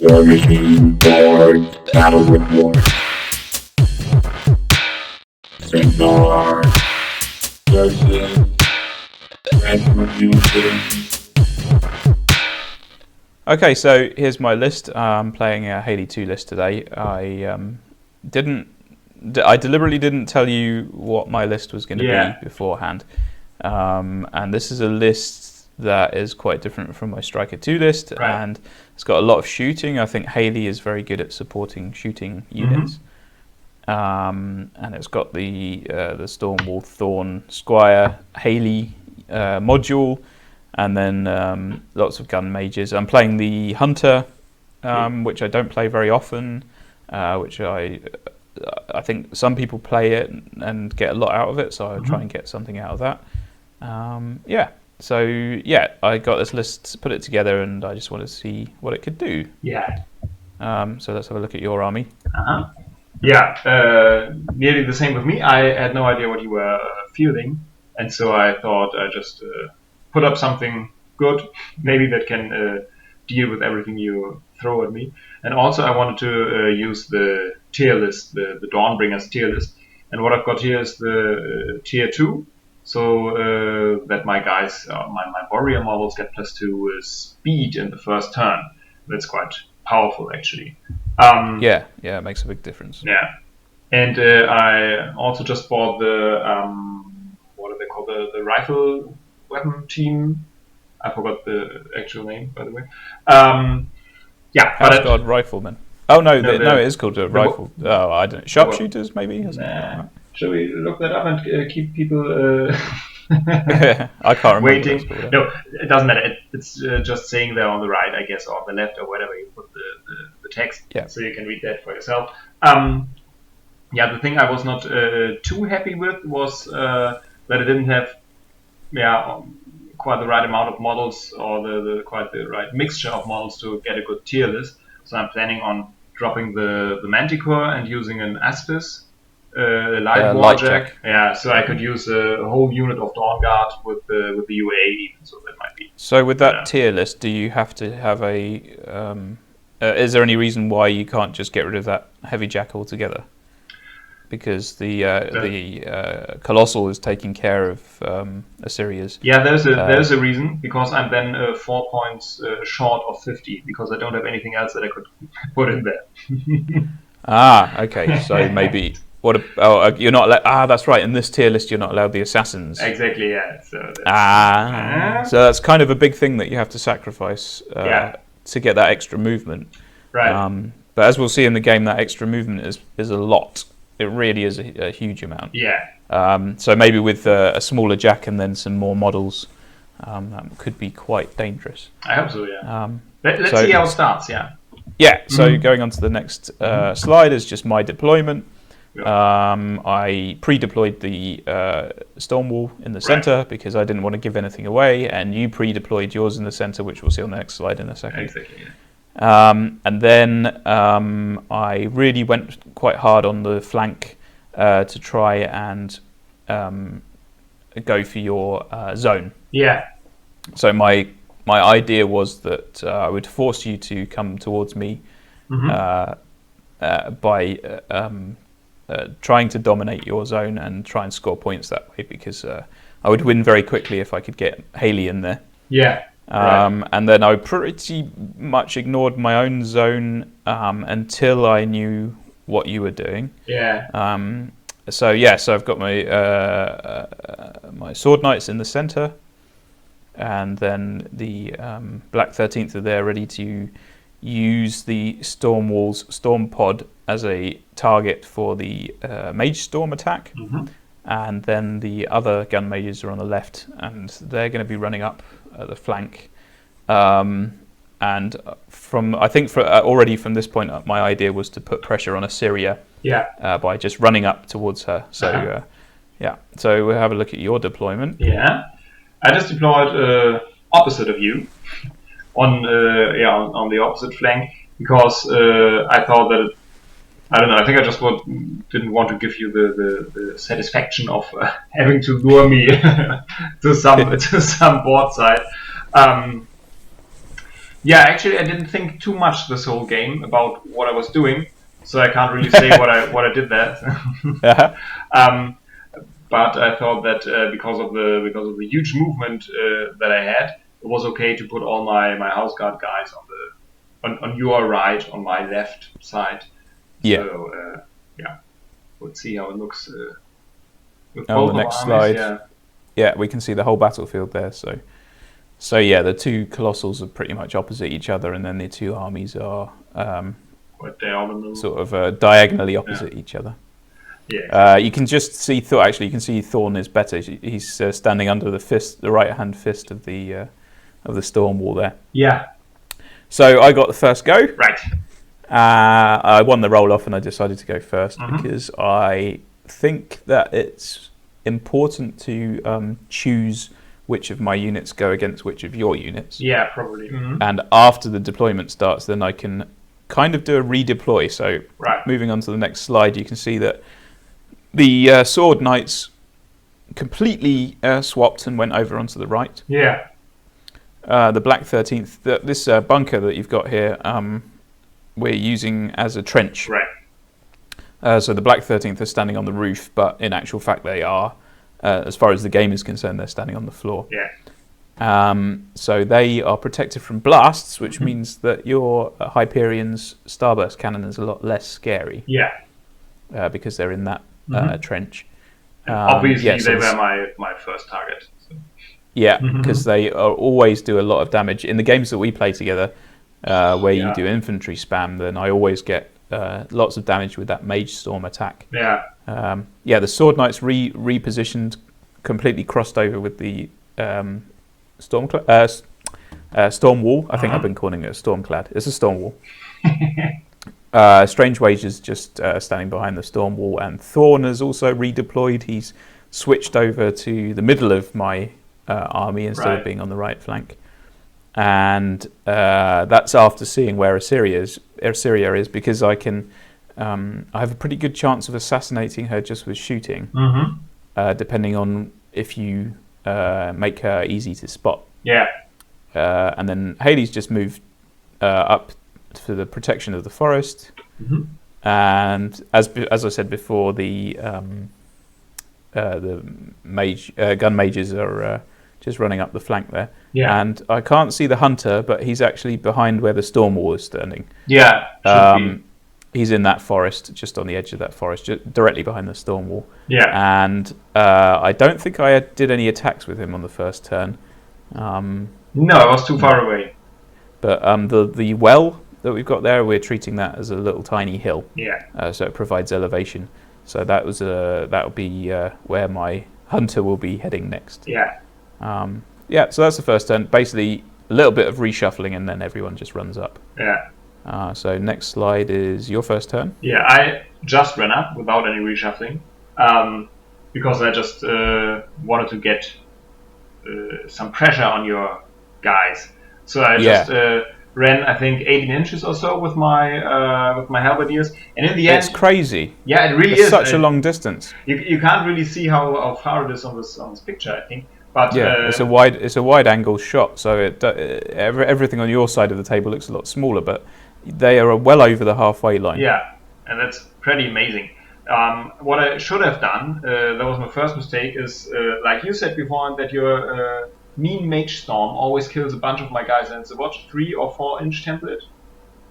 Warmachine board, battle reward. Cygnar versus Retribution. Okay, so here's my list. I'm playing a Haley 2 list today. I deliberately didn't tell you what my list was going to be beforehand. And this is a list that is quite different from my Striker 2 list, and it's got a lot of shooting. I think Haley is very good at supporting shooting units. And it's got the Stormwall Thorn Squire Haley module, and then lots of gun mages. I'm playing the Hunter, which I don't play very often, which I think some people play it and get a lot out of it, so I'll try and get something out of that. So I got this list, put it together, and I just wanted to see what it could do. So let's have a look at your army. Nearly the same with me. I had no idea what you were fielding, and so I thought I'd just put up something good, maybe that can deal with everything you throw at me. And also I wanted to use the tier list, the Dawnbringers tier list. And what I've got here is the tier 2, so that my guys, my warrior models get +2 speed in the first turn. That's quite powerful, actually. It makes a big difference. And I also just bought the what are they called, the rifle weapon team. I forgot the actual name, by the way. House Guard Riflemen. Oh no, no, it is called a rifle. I don't know. Sharpshooters, maybe. Should we look that up and keep people I can't remember waiting? No, it doesn't matter. It's just saying there on the right, I guess, or on the left, or whatever you put the text, so you can read that for yourself. The thing I was not too happy with was that it didn't have quite the right amount of models, or the quite the right mixture of models to get a good tier list. So I'm planning on dropping the Manticore and using an Aspis. Light Warjack. So I could use a whole unit of Dawn Guard with the UA even, so that might be. So with that tier list, do you have to have a? Is there any reason why you can't just get rid of that Heavy Jack altogether? Because the Colossal is taking care of Issyria's. There's a reason, because I'm then 4 points short of 50, because I don't have anything else that I could put in there. Okay. So maybe. You're not allowed. That's right. In this tier list, you're not allowed the assassins. Exactly. Yeah. So so that's kind of a big thing that you have to sacrifice to get that extra movement. Right. But as we'll see in the game, that extra movement is a lot. It really is a huge amount. So maybe with a smaller Jack and then some more models, that could be quite dangerous. I hope so. Yeah. Let's see how it starts. So going on to the next slide is just my deployment. I pre-deployed the Stormwall in the center because I didn't want to give anything away, and you pre-deployed yours in the center, which we'll see on the next slide in a second. Exactly. And then I really went quite hard on the flank to try and go for your zone. So my idea was that I would force you to come towards me by trying to dominate your zone and try and score points that way, because I would win very quickly if I could get Haley in there. And then I pretty much ignored my own zone until I knew what you were doing. So I've got my my Sword Knights in the center, and then the Black 13th are there ready to use the Stormwall's Storm Pod as a target for the Mage Storm attack. And then the other gun mages are on the left, and they're going to be running up the flank. And already from this point, my idea was to put pressure on Issyria by just running up towards her. So so we'll have a look at your deployment. I just deployed opposite of you on the opposite flank, because I thought that I don't know. I think I just didn't want to give you the satisfaction of having to lure me to some board side. Yeah, actually, I didn't think too much this whole game about what I was doing, so I can't really say what I did there. But I thought that because of the huge movement that I had, it was okay to put all my house guard guys on your right, on my left side. Yeah. So we'll see how it looks. With On both the next armies, slide, yeah, we can see the whole battlefield there. So yeah, the two colossals are pretty much opposite each other, and then the two armies are sort of diagonally opposite each other. Yeah. You can just see Actually, you can see Thorn is better. He's standing under the right hand fist of the storm wall there. Yeah. So I got the first go. Right. I won the roll off, and I decided to go first because I think that it's important to choose which of my units go against which of your units. Yeah, probably. Mm-hmm. And after the deployment starts, then I can kind of do a redeploy. So moving on to the next slide, you can see that the Sword Knights completely swapped and went over onto the right. Yeah. The Black 13th, this bunker that you've got here, we're using as a trench. Right. So the Black 13th are standing on the roof, but in actual fact they are, as far as the game is concerned, they're standing on the floor. Yeah. So they are protected from blasts, which means that your Hyperion's Starburst Cannon is a lot less scary. Yeah. Because they're in that trench. Obviously, they were my first target. So. Yeah, because they always do a lot of damage. In the games that we play together, where you do infantry spam, then I always get lots of damage with that Mage Storm attack. Yeah. The Sword Knights repositioned, completely crossed over with the Storm Wall. I think I've been calling it a Stormclad. It's a Storm Wall. Strange Wage is just standing behind the Storm Wall, and Thorn has also redeployed. He's switched over to the middle of my army instead of being on the right flank. And that's after seeing where Issyria is, because I can I have a pretty good chance of assassinating her just with shooting, depending on if you make her easy to spot. Yeah. And then Haley's just moved up for the protection of the forest, and as I said before, the gun mages are just running up the flank there. Yeah. And I can't see the hunter, but he's actually behind where the storm wall is standing. Yeah. He's in that forest, just on the edge of that forest, directly behind the storm wall. Yeah. And I don't think I did any attacks with him on the first turn. No, I was too far away. But the well that we've got there, we're treating that as a little tiny hill. Yeah. So it provides elevation. So that'll be where my hunter will be heading next. Yeah. So that's the first turn. Basically, a little bit of reshuffling, and then everyone just runs up. Yeah. So next slide is your first turn. Yeah, I just ran up without any reshuffling, because I just wanted to get some pressure on your guys. So I just ran, I think, 18 inches or so with my halberdiers, and in the end, it's crazy. Yeah, it really it's is such a long distance. You can't really see how far it is on this picture, I think. But it's a wide angle shot, so everything on your side of the table looks a lot smaller, but they are well over the halfway line. Yeah, and that's pretty amazing. What I should have done, that was my first mistake, is like you said before, that your mean Mage Storm always kills a bunch of my guys, and it's a 3 or 4 inch template.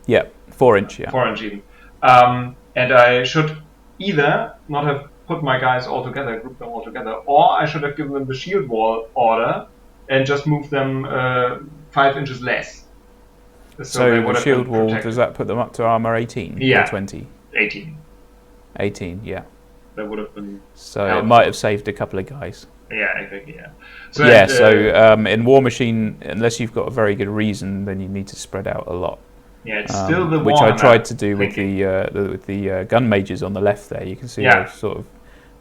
Yeah, 4 inch. Yeah, 4 inch even. And I should either not have put my guys all together, group them all together, or I should have given them the shield wall order and just moved them 5 inches less. So the shield wall, does that put them up to armor 18 or 20? 18. 18, yeah. That would have been... So helpful. It might have saved a couple of guys. Yeah, exactly, yeah. So in Warmachine, unless you've got a very good reason, then you need to spread out a lot. Yeah, it's still the which I tried to do with the gun mages on the left there. You can see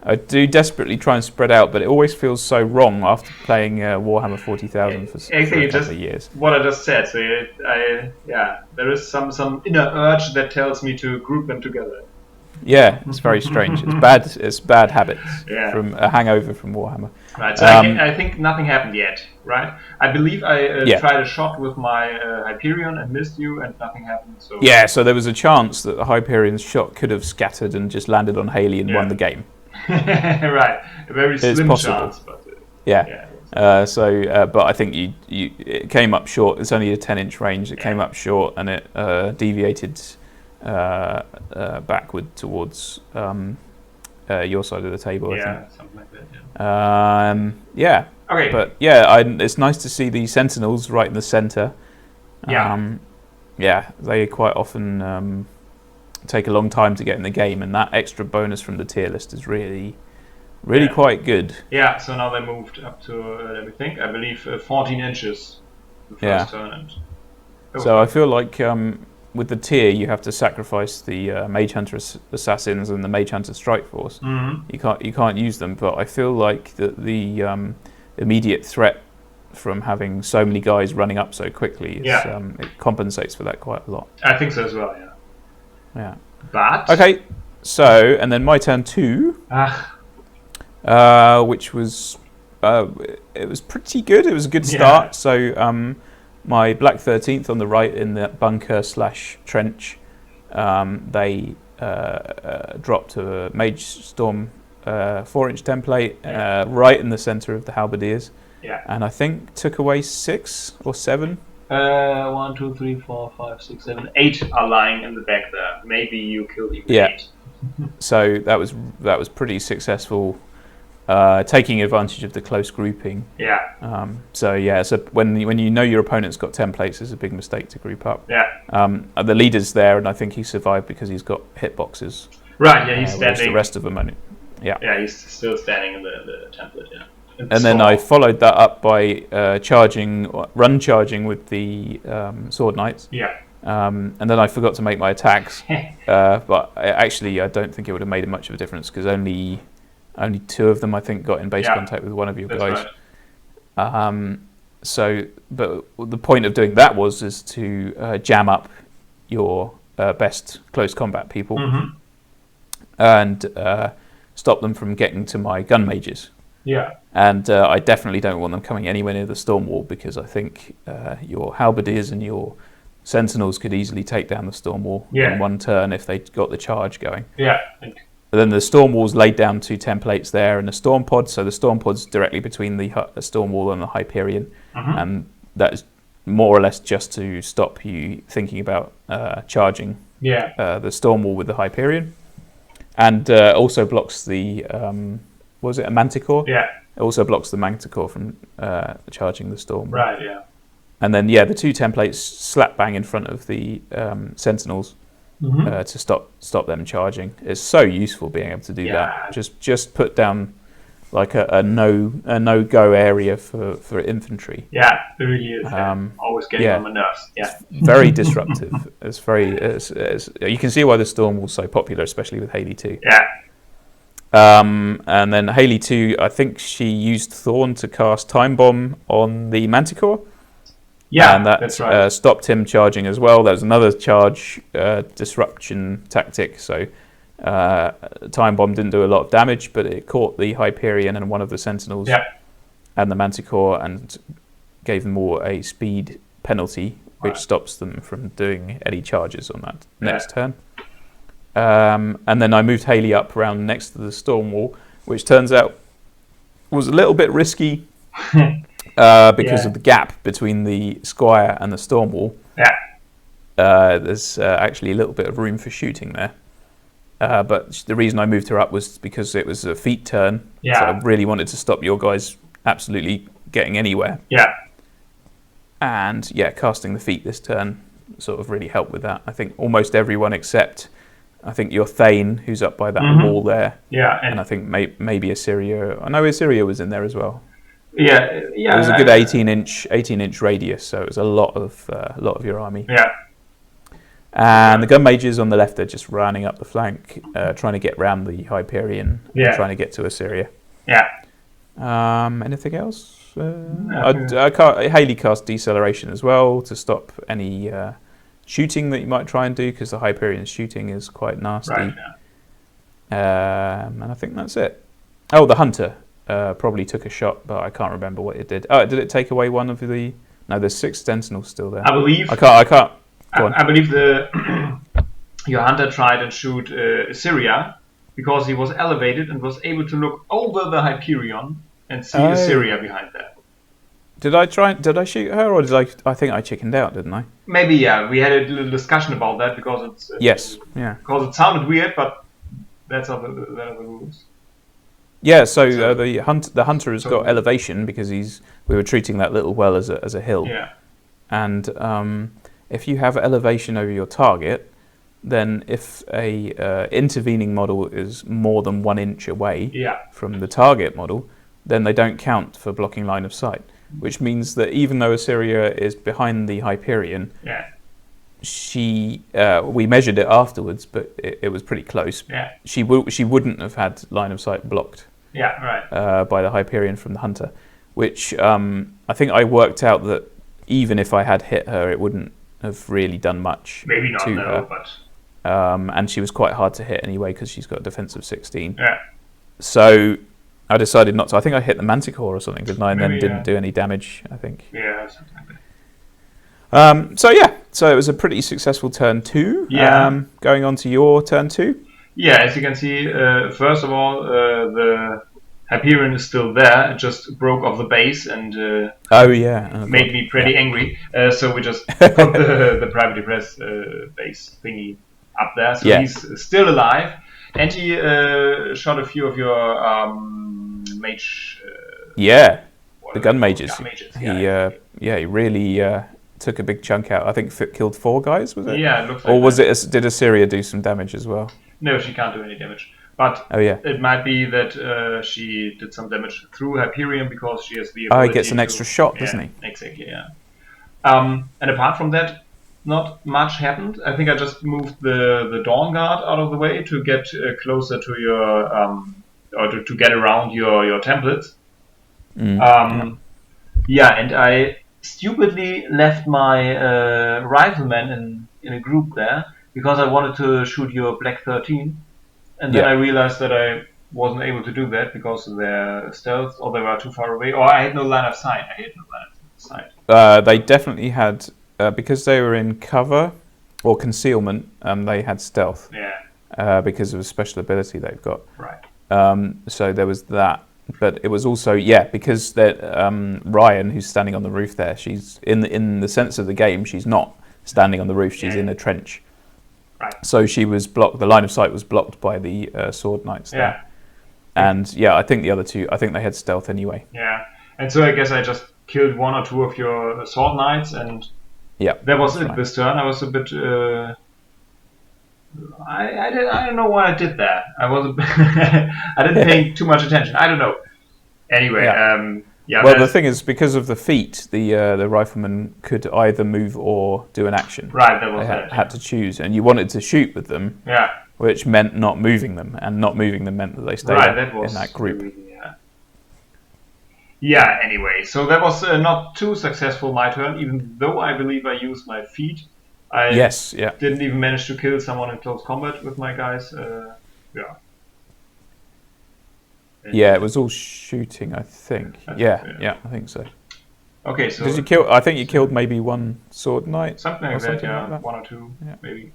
I do desperately try and spread out, but it always feels so wrong after playing Warhammer 40,000 for a couple of years. What I just said. So there is some inner urge that tells me to group them together. Yeah, it's very strange. It's bad. It's bad habits from a hangover from Warhammer. Right. So I think nothing happened yet, right? I believe I tried a shot with my Hyperion and missed you, and nothing happened. So yeah, so there was a chance that the Hyperion's shot could have scattered and just landed on Haley and won the game. Right, a very slim chance, but but I think it came up short. It's only a 10-inch range. It came up short, and it deviated backward towards your side of the table. I think. Something like that. Okay. But it's nice to see the Sentinels right in the center. They quite often take a long time to get in the game, and that extra bonus from the tier list is really quite good. Yeah, so now they moved up to, let me think, I believe 14 inches the first turn. So I feel like with the tier, you have to sacrifice the Mage Hunter Assassins and the Mage Hunter Strike Force. Mm-hmm. You can't use them, but I feel like the immediate threat from having so many guys running up so quickly it compensates for that quite a lot. I think so as well, yeah. But okay, so and then my turn 2, which was it was pretty good. It was a good start. So my Black 13th on the right in the bunker/trench, they dropped a Mage Storm 4-inch template right in the center of the Halberdiers. Yeah. And I think took away 6 or 7. 1, 2, 3, 4, 5, 6, 7, 8 are lying in the back there. Maybe you killed even 8. So that was pretty successful, taking advantage of the close grouping. Yeah. So when you know your opponent's got templates, it's a big mistake to group up. Yeah. The leader's there, and I think he survived because he's got hitboxes. Right. Yeah, he's standing. The rest of them, Yeah, he's still standing in the template. Yeah. And then I followed that up by run charging with the Sword Knights. Yeah. And then I forgot to make my attacks. But I don't think it would have made much of a difference because only 2 of them, I think, got in base contact with one of your guys. Right. But the point of doing that is to jam up your best close combat people and stop them from getting to my gun mages. Yeah. And I definitely don't want them coming anywhere near the storm wall because I think your halberdiers and your sentinels could easily take down the storm wall in one turn if they got the charge going. Yeah. But then the storm wall's laid down 2 templates there and a storm pod, so the storm pod's directly between the storm wall and the Hyperion, and that is more or less just to stop you thinking about charging the storm wall with the Hyperion, and also blocks the was it a Manticore? Yeah. It also blocks the Manticore from charging the storm. Right. Yeah. And then the 2 templates slap bang in front of the sentinels. To stop them charging. It's so useful being able to do that. Just put down like a no go area for infantry. Yeah, it really is. Always getting on my nerves. Yeah, it's very disruptive. You can see why the storm was so popular, especially with Haley 2. Yeah. And then Haley 2, I think she used Thorn to cast Time Bomb on the Manticore. Yeah, and that that's right. Stopped him charging as well. There was another charge disruption tactic. So Time Bomb didn't do a lot of damage, but it caught the Hyperion and one of the Sentinels and the Manticore and gave them all a speed penalty, which stops them from doing any charges on that next turn. And then I moved Haley up around next to the storm wall, which turns out was a little bit risky. Because of the gap between the Squire and the storm wall. There's actually a little bit of room for shooting there. But the reason I moved her up was because it was a feat turn. So I really wanted to stop your guys absolutely getting anywhere. And casting the feat this turn sort of really helped with that. I think almost everyone except I think your Thane, who's up by that wall there. And I think maybe Issyria. I know Issyria was in there as well. It was a good 18-inch radius, so it was a lot of your army. And the gun mages on the left are just running up the flank, trying to get round the Hyperion, and trying to get to Issyria. Anything else? Haley cast deceleration as well to stop any shooting that you might try and do, because the Hyperion's shooting is quite nasty. And I think that's it. Oh, the hunter probably took a shot, but I can't remember what it did. Oh, did it take away one of the? No, there's 6 sentinels still there. I believe. I can't. I believe your hunter tried and shoot Issyria because he was elevated and was able to look over the Hyperion and see Issyria behind that. Did I shoot her, or I think I chickened out, didn't I? Maybe, yeah. We had a little discussion about that because it's because it sounded weird, but that's how the rules. Yeah, so the hunter has got elevation because we were treating that little well as a hill. Yeah. And if you have elevation over your target, then if a intervening model is more than 1 inch away from the target model, then they don't count for blocking line of sight. Which means that even though Issyria is behind the Hyperion, we measured it afterwards, but it was pretty close. Yeah. She wouldn't have had line of sight blocked. Yeah, right. By the Hyperion from the hunter, which I think I worked out that even if I had hit her, it wouldn't have really done much. Maybe not, to her. But and she was quite hard to hit anyway because she's got a defense of 16. Yeah. So I decided not to. I think I hit the Manticore or something, didn't I? And Maybe, then didn't do any damage, I think. Yeah, something like that. So it was a pretty successful turn 2. Yeah. Going on to your turn 2. Yeah, as you can see, first of all, the Hyperion is still there. It just broke off the base and made me pretty angry. So we just put the privately pressed base thingy up there. So he's still alive. And he shot a few of your mage... the gun mages. He really took a big chunk out. I think killed 4 guys, was it? Yeah, it looks like Or was it? Did Issyria do some damage as well? No, she can't do any damage. But it might be that she did some damage through Hyperion because she has the ability he gets an extra shot, doesn't he? Exactly, yeah. And apart from that, not much happened. I think I just moved the Dawn Guard out of the way to get closer to your... or to get around your templates. And I stupidly left my riflemen in a group there because I wanted to shoot your Black 13, and then I realized that I wasn't able to do that because of their stealth, or they were too far away, or I had no line of sight. They definitely had, because they were in cover or concealment, they had stealth. Yeah. Because of a special ability they've got. Right. So there was that. But it was also, because Ryan, who's standing on the roof there, she's in the sense of the game, she's not standing on the roof, she's in a trench. Right. So she was blocked, the line of sight was blocked by the sword knights there. And I think the other 2, I think they had stealth anyway. Yeah, and so I guess I just killed 1 or 2 of your sword knights, and that was it this turn. I was a bit... I don't know why I did that. I didn't pay too much attention. I don't know. Anyway, well, the thing is, because of the feat, the rifleman could either move or do an action. Right, that was they had to choose, and you wanted to shoot with them. Yeah. Which meant not moving them, and not moving them meant that they stayed in that group. Yeah. Anyway, so that was not too successful my turn, even though I believe I used my feat. I didn't even manage to kill someone in close combat with my guys. It was all shooting, I think. I think so. Okay, so did you kill? I think you killed maybe 1 sword knight. Something like that. 1 or 2, maybe.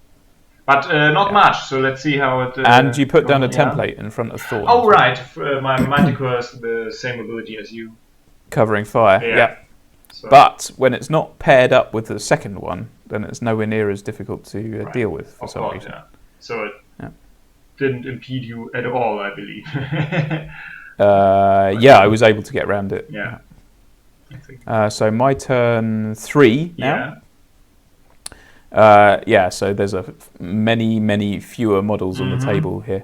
But not much. So let's see how it. And you put down a template in front of Thorn. Oh right, my Manticore has the same ability as you. Covering fire. Yeah. So. But when it's not paired up with the second one, then it's nowhere near as difficult to deal with for some reason. Yeah. So it didn't impede you at all, I believe. I was able to get around it. Yeah. So my turn 3 now. So there's many fewer models on the table here.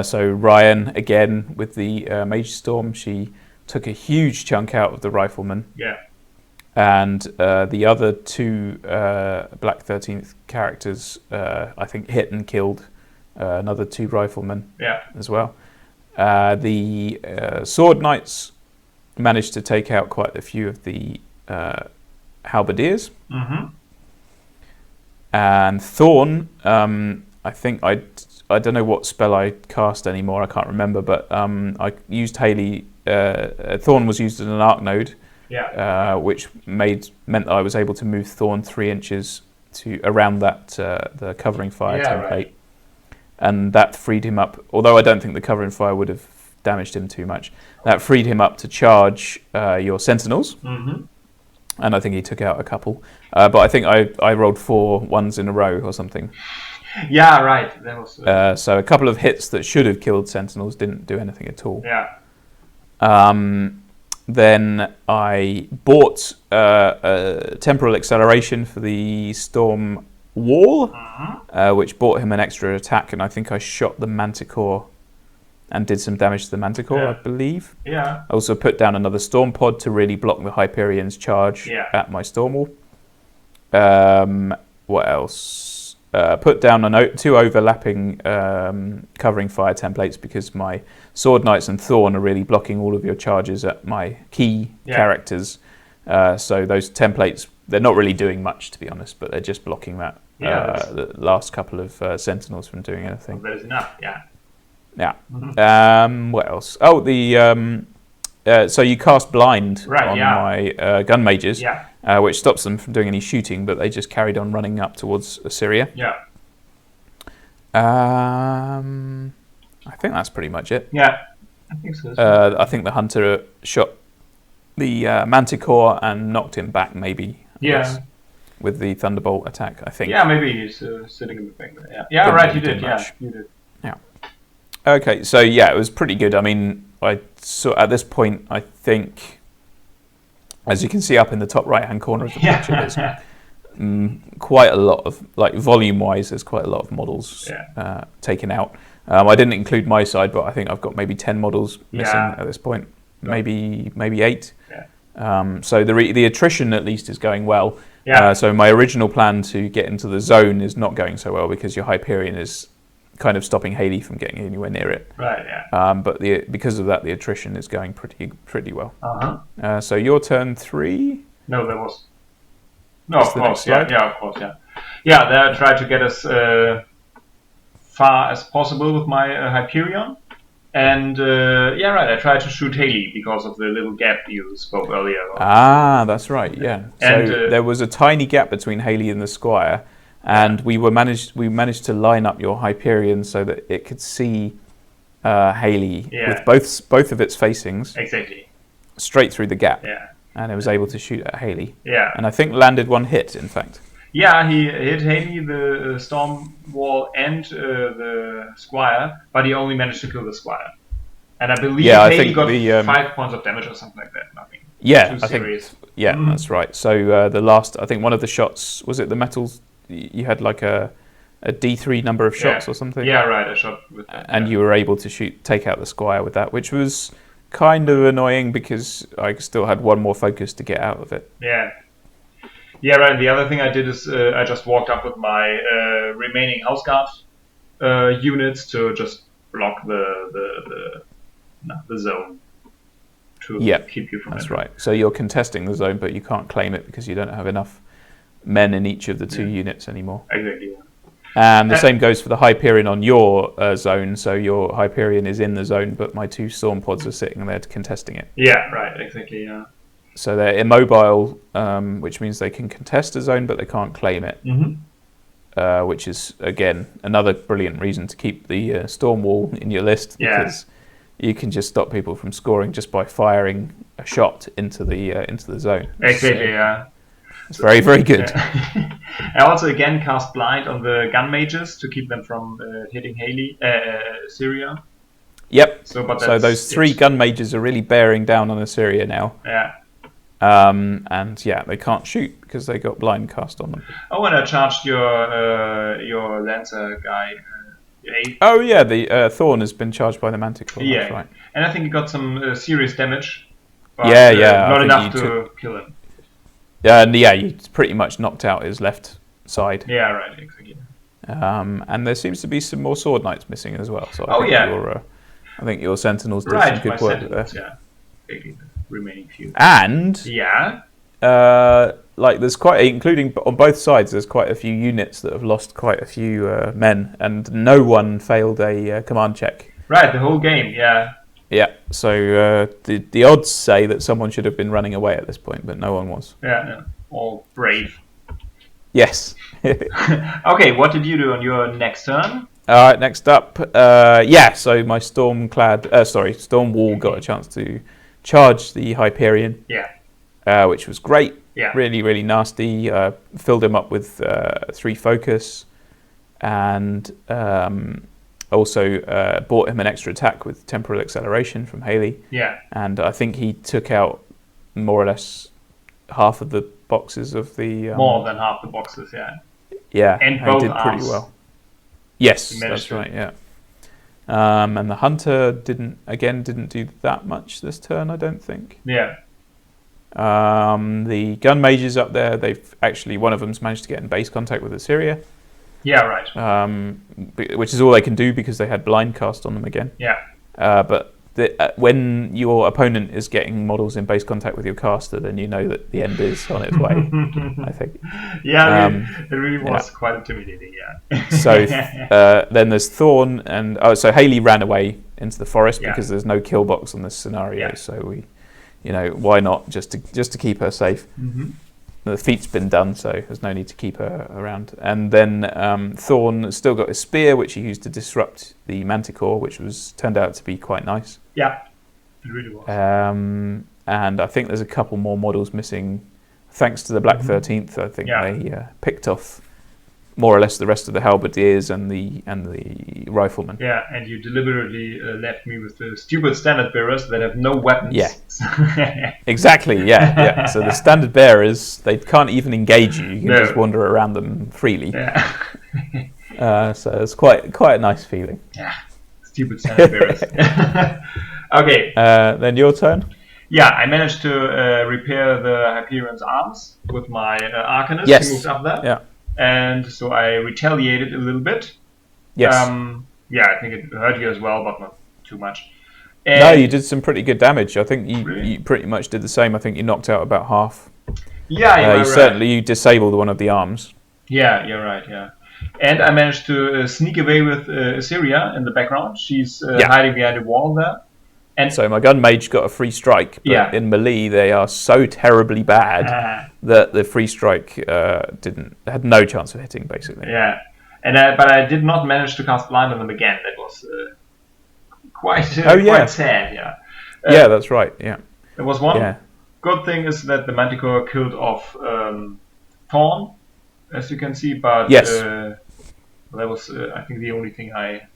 So Ryan, again, with the Mage Storm, she took a huge chunk out of the rifleman. Yeah. And the other 2 Black 13th characters, I think, hit and killed another 2 riflemen as well. The Sword Knights managed to take out quite a few of the Halberdiers. And Thorn, I think I I don't know what spell I cast anymore. I can't remember, but I used Haley. Thorn was used as an arc node, which meant that I was able to move Thorn 3 inches to around that the covering fire template, right. And that freed him up. Although I don't think the covering fire would have damaged him too much, that freed him up to charge your sentinels. Mm-hmm. And I think he took out a couple, but I think I rolled 4 ones in a row or something. Yeah, right. That was. So a couple of hits that should have killed sentinels didn't do anything at all. Yeah. Then I bought a temporal acceleration for the storm wall, which bought him an extra attack, and I think I shot the manticore and did some damage to the manticore, I believe. Yeah. I also put down another storm pod to really block the Hyperion's charge at my storm wall. What else? Put down 2 overlapping covering fire templates because my Sword Knights and Thorn are really blocking all of your charges at my key characters. So those templates, they're not really doing much, to be honest, but they're just blocking that the last couple of Sentinels from doing anything. Well, that is enough, yeah. Yeah. Mm-hmm. What else? Oh, so you cast blind on my gun mages, which stops them from doing any shooting, but they just carried on running up towards Issyria. Yeah. I think that's pretty much it. Yeah, I think so. I think the hunter shot the manticore and knocked him back, maybe. Yeah. With the thunderbolt attack, I think. Yeah, maybe he's sitting in the back there. Yeah, yeah, right. You did. Yeah, you did. Yeah. Okay, so yeah, it was pretty good. I mean, at this point, I think, as you can see up in the top right-hand corner of the picture, there's quite a lot of, like, volume-wise, there's quite a lot of models taken out. I didn't include my side, but I think I've got maybe 10 models missing at this point, maybe 8. Yeah. So the attrition at least is going well. Yeah. So my original plan to get into the zone is not going so well because your Hyperion is kind of stopping Haley from getting anywhere near it. Right. Yeah. But because of that, the attrition is going pretty well. Uh-huh. So your turn 3. No, there was. No, of course. Yeah. Of course. Yeah. Yeah. They tried to get as far as possible with my Hyperion, and I tried to shoot Haley because of the little gap you spoke earlier about. Ah, that's right. Yeah. And, so there was a tiny gap between Haley and the Squire. And we managed to line up your Hyperion so that it could see Haley with both of its facings straight through the gap. Yeah. And it was able to shoot at Haley. Yeah. And I think landed one hit, in fact. Yeah, he hit Haley, the storm wall, and the Squire, but he only managed to kill the Squire. And I believe Haley got 5 points of damage or something like that. Nothing too serious. That's right. So the last, I think one of the shots, was it the metals? You had like a D3 number of shots or something. Yeah, right. I shot with that. And you were able to take out the Squire with that, which was kind of annoying because I still had one more focus to get out of it. Yeah. Yeah, right. The other thing I did is I just walked up with my remaining House Guard units to just block the zone to keep you from entering. That's right. So you're contesting the zone, but you can't claim it because you don't have enough men in each of the 2 units anymore. Exactly. Yeah. And the same goes for the Hyperion on your zone. So your Hyperion is in the zone, but my 2 storm pods are sitting there contesting it. Yeah, right. Exactly. Yeah. So they're immobile, which means they can contest a zone, but they can't claim it. Mm-hmm. Which is again another brilliant reason to keep the storm wall in your list because you can just stop people from scoring just by firing a shot into the zone. Exactly. Yeah. It's very, very good. Yeah. I also again cast blind on the gun mages to keep them from hitting Haley, Issyria. Yep. So those 3 gun mages are really bearing down on Issyria now. Yeah. And they can't shoot because they got blind cast on them. Oh, and I charged your Lancer guy. Oh yeah, the Thorn has been charged by the Manticore. Yeah. That's right. And I think he got some serious damage. But, not enough to kill him. And you pretty much knocked out his left side. Yeah, right, exactly. And there seems to be some more Sword Knights missing as well. So I think your Sentinels did some good work there. Yeah, maybe the remaining few. And like there's quite, including on both sides, there's quite a few units that have lost quite a few men, and no one failed a command check. Right, the whole game, yeah. Yeah, so the odds say that someone should have been running away at this point, but no one was. Yeah, no, all brave. Yes. Okay, what did you do on your next turn? All right, next up, so my storm wall got a chance to charge the Hyperion. Yeah. Which was great. Yeah. Really, really nasty. Filled him up with 3 focus, and also bought him an extra attack with temporal acceleration from Haley. Yeah. And I think he took out more or less half of the boxes of the... more than half the boxes, yeah. Yeah, and both he did pretty arms. well. Yes, that's right, yeah. And the Hunter didn't do that much this turn, I don't think. Yeah. The gun mages up there, one of them's managed to get in base contact with Issyria. Yeah, right. Which is all they can do because they had blind cast on them again. Yeah. But when your opponent is getting models in base contact with your caster, then you know that the end is on its way, I think. Yeah, it really was quite intimidating, yeah. So then there's Thorn, and so Haley ran away into the forest because there's no kill box on this scenario, so we, why not just to keep her safe. Mm-hmm. The feat's been done, so there's no need to keep her around. And then Thorn still got his spear, which he used to disrupt the Manticore, which turned out to be quite nice. Yeah, it really was. And I think there's a couple more models missing, thanks to the Black 13th. I think they picked off more or less the rest of the halberdiers and the riflemen. Yeah, and you deliberately left me with the stupid standard bearers that have no weapons. Yeah, exactly. Yeah. So the standard bearers, they can't even engage you. You can just wander around them freely. Yeah. So it's quite a nice feeling. Yeah, stupid standard bearers. Okay. Then your turn. Yeah, I managed to repair the Hyperion's arms with my Arcanist. Yes. He moved up there. Yeah. And so I retaliated a little bit. Yes. I think it hurt you as well, but not too much. And no, you did some pretty good damage. I think you pretty much did the same. I think you knocked out about half. Yeah, you're right. You disabled one of the arms. Yeah, you're right, yeah. And I managed to sneak away with Issyria in the background. She's hiding behind a wall there. And so my gun mage got a free strike, but in melee they are so terribly bad that the free strike had no chance of hitting, basically. Yeah, and but I did not manage to cast blind on them again. That was quite sad. Yeah. Yeah, that's right. Yeah. There was one good thing is that the Manticore killed off Thorn, as you can see, but that was I think the only thing I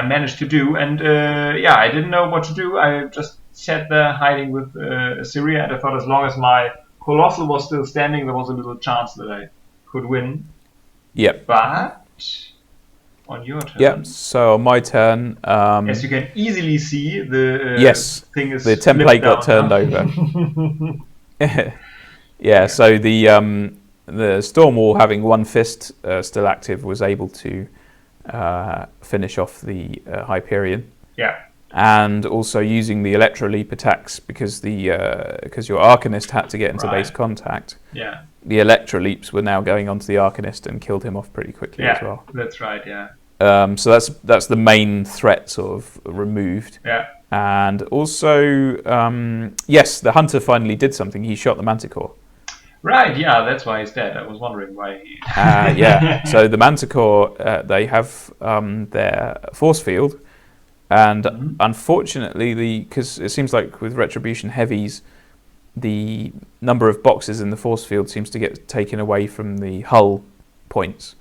managed to do, and I didn't know what to do. I just sat there hiding with Issyria, and I thought as long as my Colossal was still standing, there was a little chance that I could win. Yep. But on your turn. Yep. So on my turn, as you can easily see, the thing is the template got turned over. Yeah. So the Storm Wall, having one fist still active, was able to finish off the Hyperion. Yeah. And also using the Electro Leap attacks because your Arcanist had to get into base contact. Yeah. The Electro Leaps were now going onto the Arcanist and killed him off pretty quickly as well. That's right. Yeah. So that's the main threat sort of removed. Yeah. And also, the Hunter finally did something. He shot the Manticore. Right, yeah, that's why he's dead. I was wondering why he... So the Manticore, they have their force field, and unfortunately, because it seems like with Retribution Heavies, the number of boxes in the force field seems to get taken away from the hull points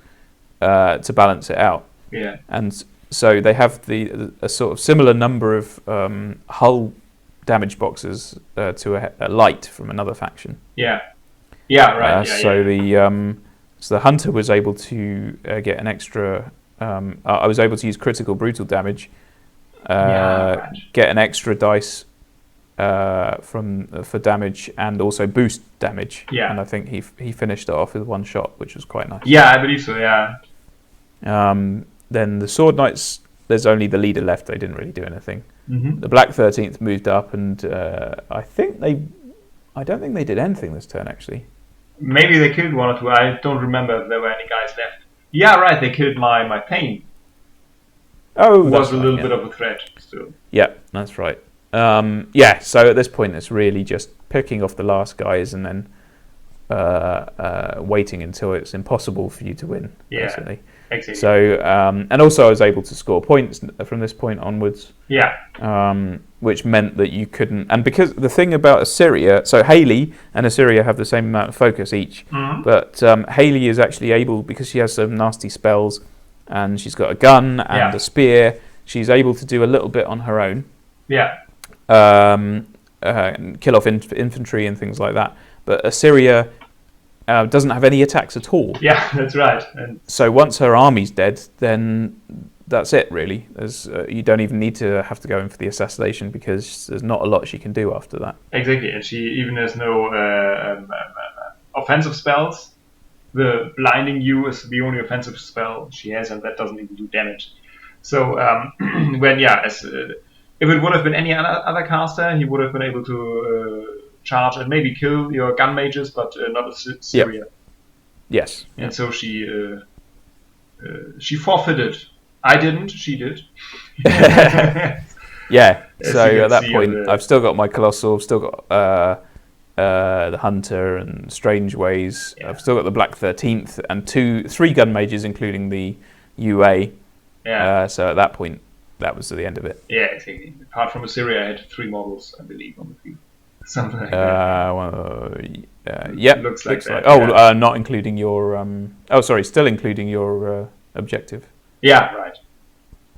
to balance it out. Yeah. And so they have a sort of similar number of hull damage boxes to a light from another faction. Yeah. Yeah, right. So the Hunter was able to get an extra. I was able to use critical brutal damage, get an extra dice for damage, and also boost damage. Yeah. And I think he finished it off with one shot, which was quite nice. Yeah, I believe so. Yeah. Then the Sword Knights, there's only the leader left. They didn't really do anything. Mm-hmm. The Black 13th moved up, and I don't think they did anything this turn actually. Maybe they killed one or two. I don't remember if there were any guys left. Yeah, right. They killed my pain. Oh, was a little bit of a threat still. Yeah, that's right. Yeah, so at this point it's really just picking off the last guys and then waiting until it's impossible for you to win, basically. Exactly. So, and also I was able to score points from this point onwards. Yeah. Which meant that you couldn't... And because the thing about Issyria... So Hayley and Issyria have the same amount of focus each. Mm-hmm. But Hayley is actually able, because she has some nasty spells, and she's got a gun and a spear, she's able to do a little bit on her own. Yeah. Kill off infantry and things like that. But Issyria doesn't have any attacks at all. Yeah, that's right. And so once her army's dead, then that's it, really. You don't even need to have to go in for the assassination because there's not a lot she can do after that. Exactly, and she even has no offensive spells. The blinding you is the only offensive spell she has, and that doesn't even do damage. So if it would have been any other caster, he would have been able to charge and maybe kill your gun mages, but not Issyria. Yep. Yes. And so she forfeited. I didn't. She did. Yeah. So at that point, I've still got my Colossal. I've still got the Hunter and Strange Ways. Yeah. I've still got the Black 13th and 3 gun mages, including the UA. Yeah. So at that point, that was the end of it. Yeah, exactly. Apart from Issyria, I had 3 models, I believe, on the field. Something like that. Yeah. Looks like that. Not including your. Still including your objective. Yeah. Right.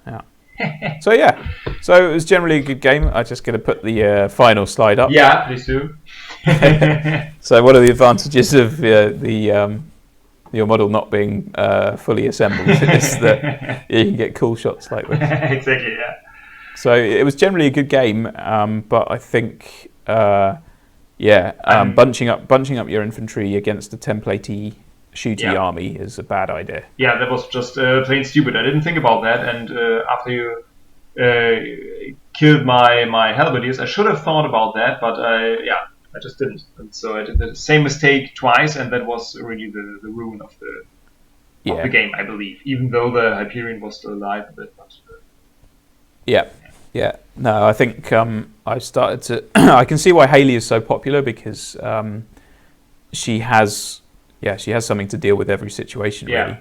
Yeah. So it was generally a good game. I'm just going to put the final slide up. Yeah, please do. So one of the advantages of your model not being fully assembled is that you can get cool shots like this. Exactly. Yeah. So it was generally a good game, but I think bunching up your infantry against a templatey shooty army is a bad idea. Yeah, that was just plain stupid. I didn't think about that, and after you killed my halberdiers, I should have thought about that, but I just didn't. And so I did the same mistake twice, and that was really the ruin of the game, I believe. Even though the Hyperion was still alive a bit, but yeah. No, I think I started to. I can see why Hayley is so popular because she has something to deal with every situation, really.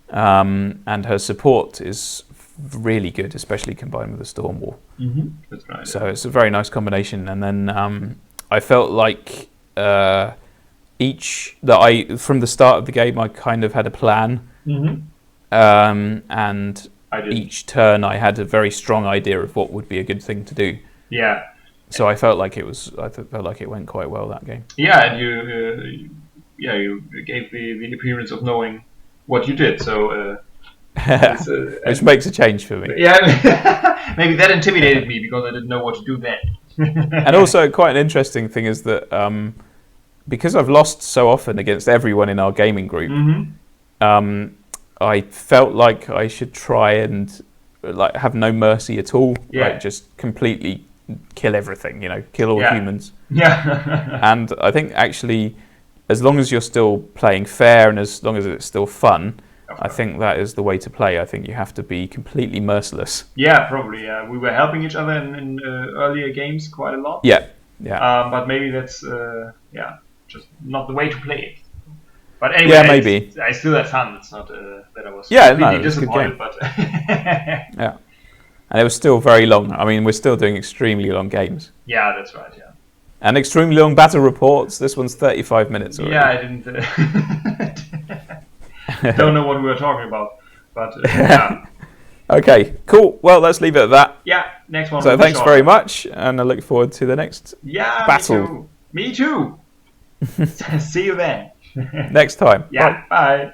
And her support is really good, especially combined with the Storm Wall. Mm-hmm. That's right. So it's a very nice combination. And then I felt like from the start of the game, I kind of had a plan. Mm-hmm. And each turn I had a very strong idea of what would be a good thing to do. Yeah. So I felt like it went quite well, that game. Yeah, and you gave the appearance of knowing what you did. So which makes a change for me. Yeah, maybe that intimidated me because I didn't know what to do then. And also, quite an interesting thing is that because I've lost so often against everyone in our gaming group, mm-hmm. I felt like I should try and have no mercy at all. Just completely kill everything. Kill all humans. Yeah. And I think actually, as long as you're still playing fair and as long as it's still fun, I think that is the way to play. I think you have to be completely merciless. Yeah, probably. We were helping each other in earlier games quite a lot. Yeah. But maybe that's just not the way to play it. But anyway, maybe I still had fun. It's not that I was completely disappointed, but yeah, and it was still very long. I mean, we're still doing extremely long games. Yeah, that's right. Yeah, and extremely long battle reports. This one's 35 minutes already. Yeah, I didn't. Don't know what we were talking about, but Okay, cool. Well, let's leave it at that. Yeah, next one. So thanks very much, and I look forward to the next battle. Me too. See you then. Next time. Yeah. Bye.